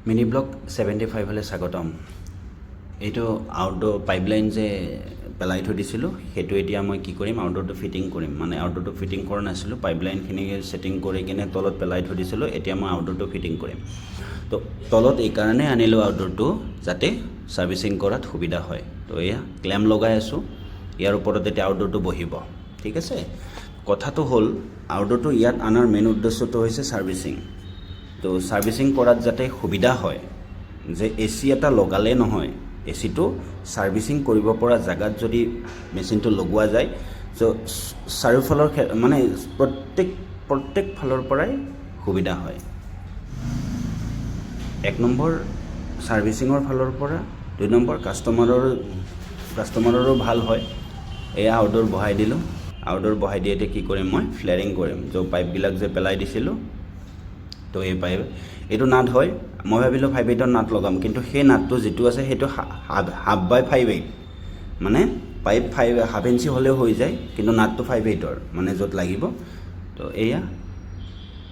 Mini block 75 হলে স্বাগতম। এইটো আউটডোৰ পাইপলাইন যে পেলাই থৈ দিছিলোঁ সেইটো এতিয়া মই কি কৰিম, আউটডোৰটো ফিটিং কৰিম। মানে আউটডোৰটো ফিটিং কৰা নাছিলোঁ, পাইপলাইনখিনি ছেটিং কৰি কিনে তলত পেলাই থৈ দিছিলোঁ। এতিয়া মই আউটডোৰটো ফিটিং কৰিম। তো তলত এইকাৰণে আনিলোঁ আউটডোৰটো যাতে ছাৰ্ভিচিং কৰাত সুবিধা হয়। তো এয়া ক্লেম লগাই আছোঁ, ইয়াৰ ওপৰত এতিয়া আউটডোৰটো বহিব। ঠিক আছে, কথাটো হ'ল আউটডোৰটো ইয়াত অনাৰ মেইন উদ্দেশ্যটো হৈছে ছাৰ্ভিচিং। তো ছাৰ্ভিচিং কৰাত যাতে সুবিধা হয়, যে AC এটা লগালে নহয়, ACটো ছাৰ্ভিচিং কৰিব পৰা জেগাত যদি মেচিনটো লগোৱা যায়, তো চাৰিওফালৰ মানে প্ৰত্যেক ফালৰ পৰাই সুবিধা হয়। 1 নম্বৰ ছাৰ্ভিচিঙৰ ফালৰ পৰা, 2 নম্বৰ কাষ্টমাৰৰো ভাল হয়। এয়া আউটডোৰ বহাই দিলোঁ। আউটডোৰ বহাই দিয়ে এতিয়া কি কৰিম, মই ফ্লেয়াৰিং কৰিম। পাইপবিলাক যে পেলাই দিছিলোঁ, তো এই পাইপ এইটো নাট হয়। মই ভাবিলোঁ 5/8 নাট লগাম, কিন্তু সেই নাটটো যিটো আছে সেইটো 1/2 by 5/8, মানে পাইপ 1/2 ইঞ্চি হ'লেও হৈ যায়, কিন্তু নাটটো 5/8 মানে য'ত লাগিব। তো এয়া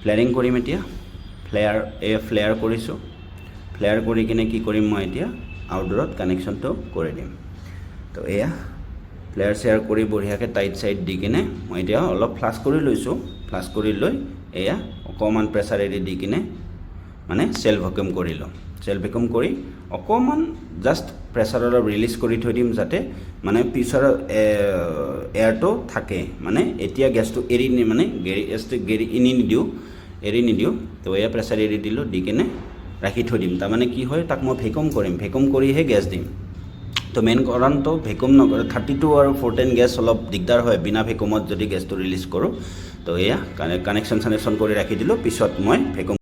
ফ্লেয়াৰিং কৰিম এতিয়া। ফ্লেয়াৰ কৰিছোঁ। ফ্লেয়াৰ কৰি কিনে কি কৰিম, মই এতিয়া আউটডোৰত কানেকশ্যনটো কৰি দিম। তো এয়া ফ্লেয়াৰ শ্লেয়াৰ কৰি বঢ়িয়াকৈ টাইট চাইট দি কিনে মই এতিয়া অলপ ফ্লাছ কৰি লৈছোঁ। ফ্লাছ কৰি লৈ এয়া অকণমান প্ৰেছাৰ এৰি দি কিনে মানে চেল্ফ ভেকুম কৰিলোঁ। চেল্ফ ভেকুম কৰি অকণমান জাষ্ট প্ৰেছাৰ অলপ ৰিলিজ কৰি থৈ দিম, যাতে মানে পিছৰ এয়াৰটো থাকে। মানে এতিয়া গেছটো এৰি মানে এৰি নিদিওঁ। তো এয়া প্ৰেছাৰ এৰি দিলোঁ, দি কিনে ৰাখি থৈ দিম। তাৰমানে কি হয়, তাক মই ভেকুম কৰিম, ভেকুম কৰিহে গেছ দিম। তো মেইন কাৰণটো ভেকুম নকৰে, 32 আৰু 410 গেছ অলপ দিগদাৰ হয় বিনা ভেকুমত যদি গেছটো ৰিলিজ কৰোঁ। তো এয়া কানেকশ্যন কৰি ৰাখি দিলোঁ, পিছত মই ভেকুম